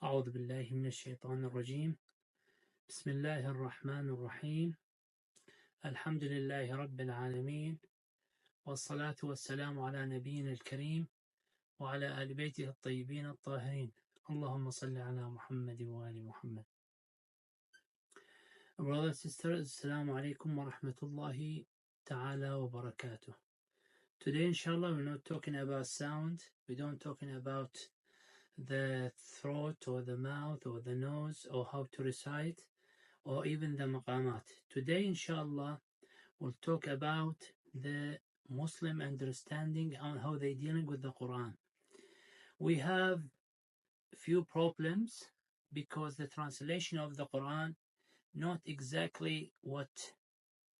أعوذ بالله من الشيطان الرجيم بسم الله الرحمن الرحيم الحمد لله رب العالمين والصلاة والسلام على نبينا الكريم وعلى آل بيته الطيبين الطاهرين اللهم صل على محمد وآل محمد. Brothers and sisters, Assalamu alaikum wa rahmatullahi ta'ala wa barakatuh. Today inshallah we're not talking about sound, we don't talking about the throat or the mouth or the nose or how to recite or even the maqamat. Today, inshallah, we'll talk about the Muslim understanding on how they're dealing with the Quran. We have few problems because the translation of the Quran not exactly what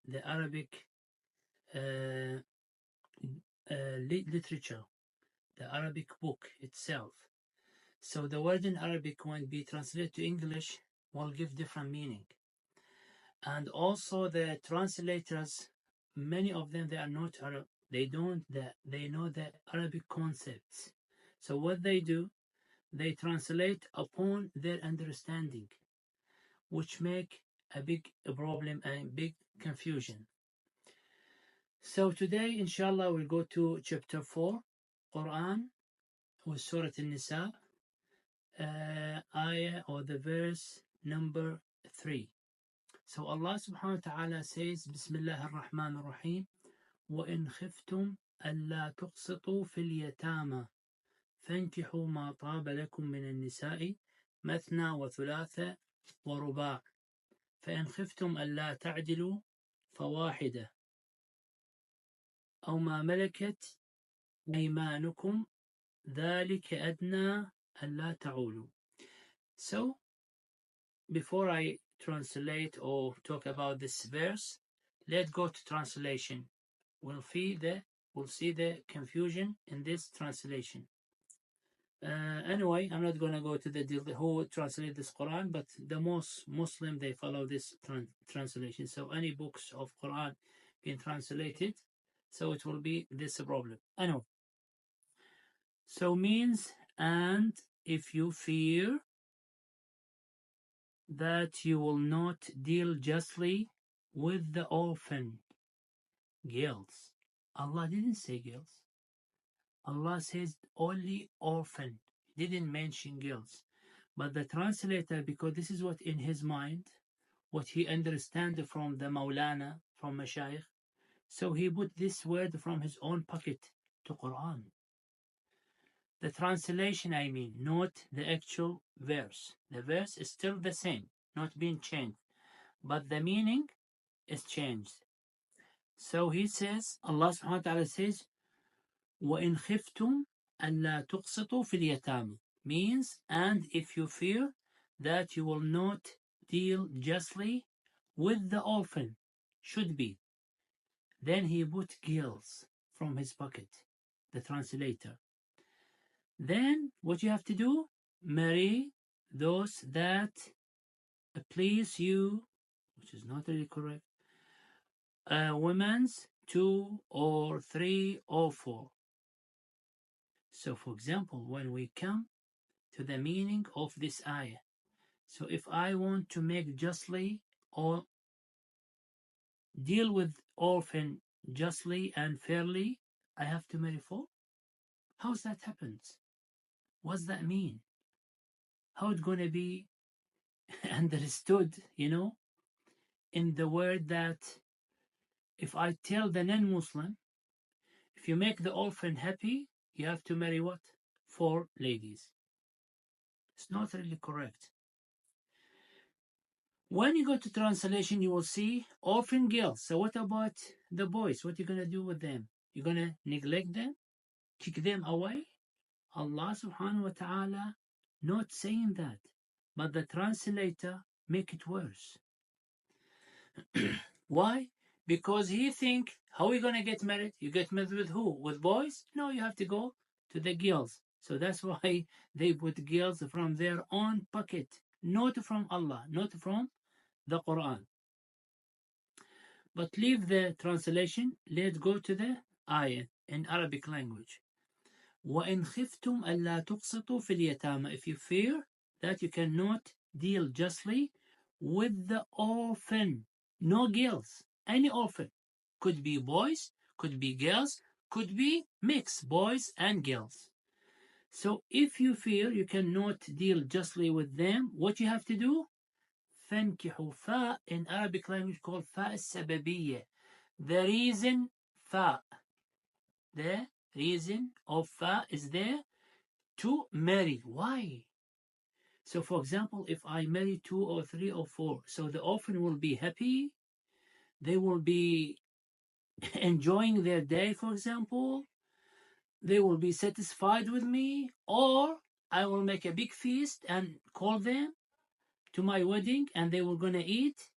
the Arabic literature, the Arabic book itself. So the word in Arabic when be translated to English will give different meaning. And also the translators, many of them, they are not Arab. They know the Arabic concepts. So what they do, they translate upon their understanding, which make a big problem and big confusion. So today, inshallah, we'll go to chapter 4, Quran, with Surah An-Nisa, ayah or the verse number 3. So Allah subhanahu wa ta'ala says, Bismillah ar-Rahman ar-Rahim, وَإِنْ خِفْتُمْ أَلَّا تُقْسِطُوا فِي الْيَتَامَى فَانكِحُوا مَا طَابَ لَكُم مِّنَ النِّسَاءِ مَثْنَى وَثُلَاثَ وَرُبَاعَ فَإِنْ خِفْتُمْ أَلَّا تَعْدِلُوا فَوَاحِدَةً أَوْ مَا مَلَكَتْ أَيْمَانُكُمْ ذَلِكَ أَدْنَى أَلَّا تَعُولُوا. So, before I translate or talk about this verse, let's go to translation. We'll see the confusion in this translation. Anyway, I'm not going to go to the who translate this Quran, but the most Muslim, they follow this translation. So any books of Quran being translated, so it will be this problem. Anyway, so means, and if you fear that you will not deal justly with the orphan girls. Allah didn't say girls. Allah says only orphan. He didn't mention girls. But the translator, because this is what in his mind, what he understands from the Maulana, from Mashayikh, so he put this word from his own pocket to Quran. The translation, I mean, not the actual verse. The verse is still the same, not being changed. But the meaning is changed. So he says, Allah subhanahu wa ta'ala says, وَإِنْ خِفْتُمْ أَلَّا تُقْسِطُوا فِي الْيَتَامَى, means, and if you fear that you will not deal justly with the orphan, should be. Then he put girls from his pocket, the translator. Then what you have to do, marry those that please you, which is not really correct, women's 2 or 3 or 4. So for example, when we come to the meaning of this ayah, so if I want to make justly or deal with orphan justly and fairly, I have to marry 4? How's that happens? What's that mean? How it's going to be understood, in the word that if I tell the non-Muslim, if you make the orphan happy, you have to marry what? 4 ladies. It's not really correct. When you go to translation, you will see orphan girls. So what about the boys? What are you going to do with them? You're going to neglect them? Kick them away? Allah subhanahu wa ta'ala not saying that. But the translator make it worse. Why? Because he think, how are we going to get married? You get married with who? With boys? No, you have to go to the girls. So that's why they put girls from their own pocket. Not from Allah, not from the Quran. But leave the translation. Let's go to the ayah in Arabic language. وَإِنْ خِفْتُمْ أَلَّا تُقْسِطُوا فِي الْيَتَامَى, if you fear that you cannot deal justly with the orphan. No girls, any orphan. Could be boys, could be girls, could be mixed boys and girls. So if you feel you cannot deal justly with them, what you have to do? فانكحوا فاء in Arabic language called فاء السببية. The reason فاء. The reason of فاء is there to marry. Why? So for example, if I marry 2 or 3 or 4, so the orphan will be happy, they will be enjoying their day, for example, they will be satisfied with me, or I will make a big feast and call them to my wedding and they were going to eat.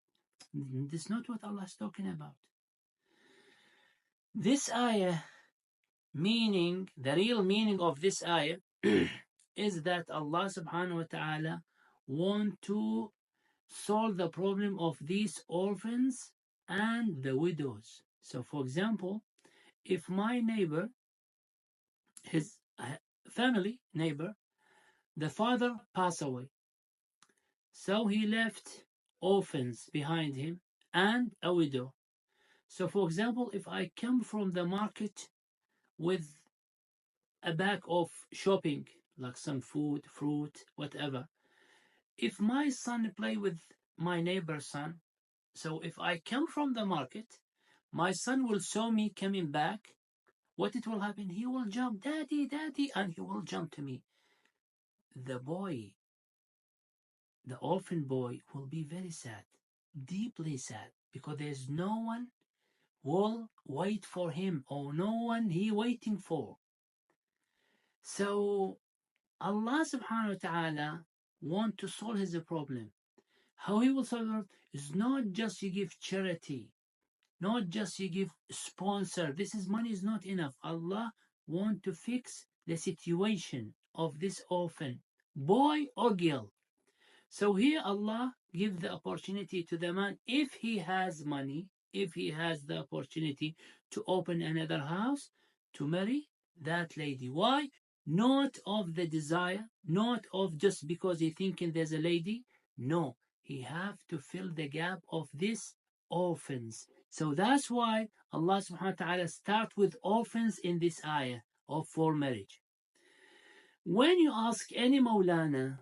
This is not what Allah is talking about. This ayah, meaning, the real meaning of this ayah is that Allah subhanahu wa ta'ala want to solve the problem of these orphans and the widows. So for example, if my neighbor, his family neighbor, the father passed away, so he left orphans behind him and a widow. So for example, if I come from the market with a bag of shopping, like some food, fruit, whatever, if my son play with my neighbor's son, so if I come from the market, my son will saw me coming back. What it will happen? He will jump, daddy, daddy, and he will jump to me. The boy, the orphan boy, will be very sad, deeply sad, because there's no one will wait for him, or no one he waiting for. So Allah subhanahu wa ta'ala want to solve his problem. How he will solve it is not just you give charity, not just you give sponsor. This is money is not enough. Allah want to fix the situation of this orphan, boy or girl. So here Allah give the opportunity to the man, if he has money, if he has the opportunity to open another house, to marry that lady. Why? Not of the desire, not of just because he thinking there's a lady. No, he have to fill the gap of this orphans. So that's why Allah subhanahu wa ta'ala start with orphans in this ayah of for marriage. When you ask any Maulana,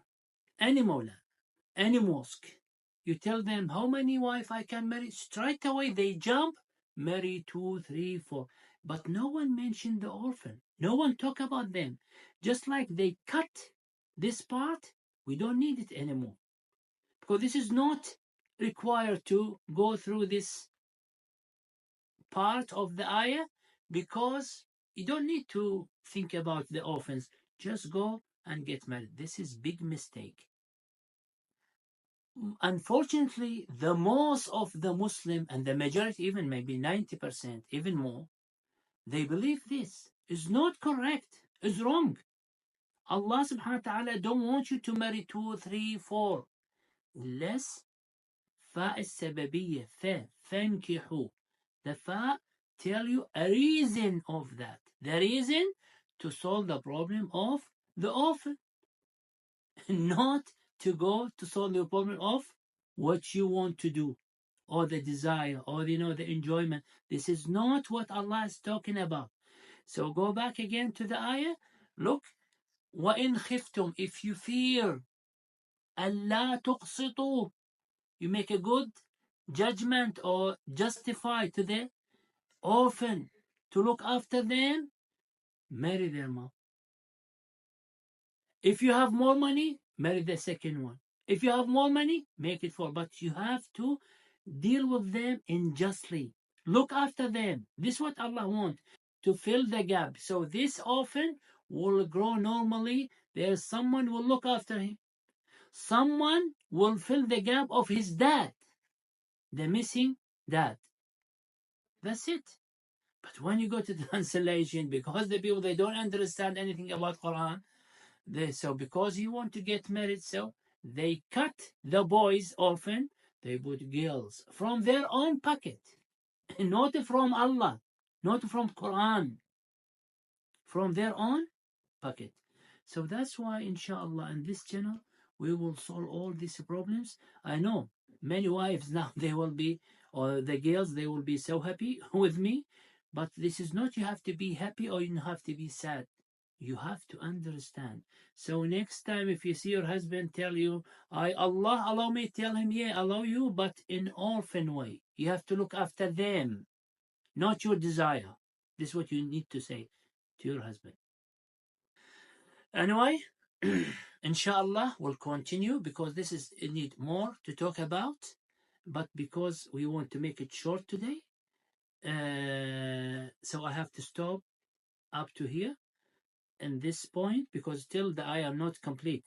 any Maulana, any mosque, you tell them how many wife I can marry, straight away they jump, marry 2, 3, 4. But no one mentioned the orphan. No one talk about them. Just like they cut this part, we don't need it anymore. Because this is not required to go through this part of the ayah, because you don't need to think about the orphans. Just go and get married. This is big mistake. Unfortunately, the most of the Muslim, and the majority, even maybe 90%, even more, they believe this is not correct, is wrong. Allah subhanahu wa ta'ala don't want you to marry 2, 3, 4. Less fa السببية, فانكحوا. The fa tell you a reason of that. The reason to solve the problem of the orphan. Not to go to solve the problem of what you want to do, or the desire, or the enjoyment. This is not what Allah is talking about. So go back again to the ayah. Look, وَإِنْ خِفْتُمْ, if you fear, أَلَّا تُقْسِطُوا, you make a good judgment or justify to the orphan to look after them, marry their mom. If you have more money, marry the second one. If you have more money, make it 4. But you have to deal with them unjustly. Look after them. This is what Allah wants, to fill the gap. So this orphan will grow normally. There's someone will look after him. Someone will fill the gap of his dad, the missing dad. That's it. But when you go to translation, because the people, they don't understand anything about Quran, so because you want to get married, so they cut the boys orphan, they put girls from their own pocket, not from Allah, not from Quran, from their own pocket. So that's why, inshallah, in this channel, we will solve all these problems. I know many wives now, they will be, or the girls, they will be so happy with me. But this is not you have to be happy or you have to be sad. You have to understand. So next time if you see your husband tell you, Allah allow me, tell him, yeah, allow you, but in orphan way. You have to look after them, not your desire. This is what you need to say to your husband. Anyway, inshallah, we'll continue because this is need more to talk about. But because we want to make it short today, so I have to stop up to here in this point because still the ayah not complete.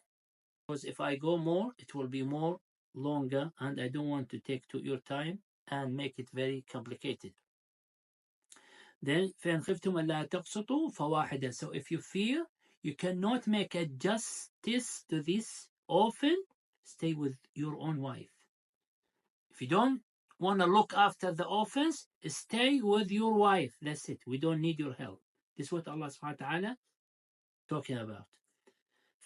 Because if I go more, it will be more longer, and I don't want to take to your time and make it very complicated. Then فإن خفتم ألا تقسطوا فواحدة. So if you fear you cannot make a justice to this orphan, stay with your own wife. If you don't want to look after the orphans, stay with your wife. That's it. We don't need your help. This is what Allah subhanahu wa ta'ala talking about.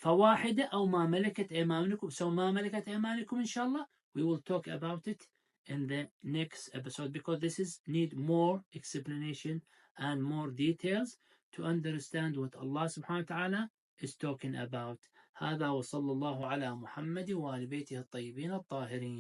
فواحدة أو ما ملكت أيمانكم. So ما ملكت أيمانكم, inshallah, we will talk about it in the next episode because this is need more explanation and more details to understand what Allah subhanahu wa ta'ala is talking about. هذا وصلى الله على محمد وآل بيته الطيبين الطاهرين.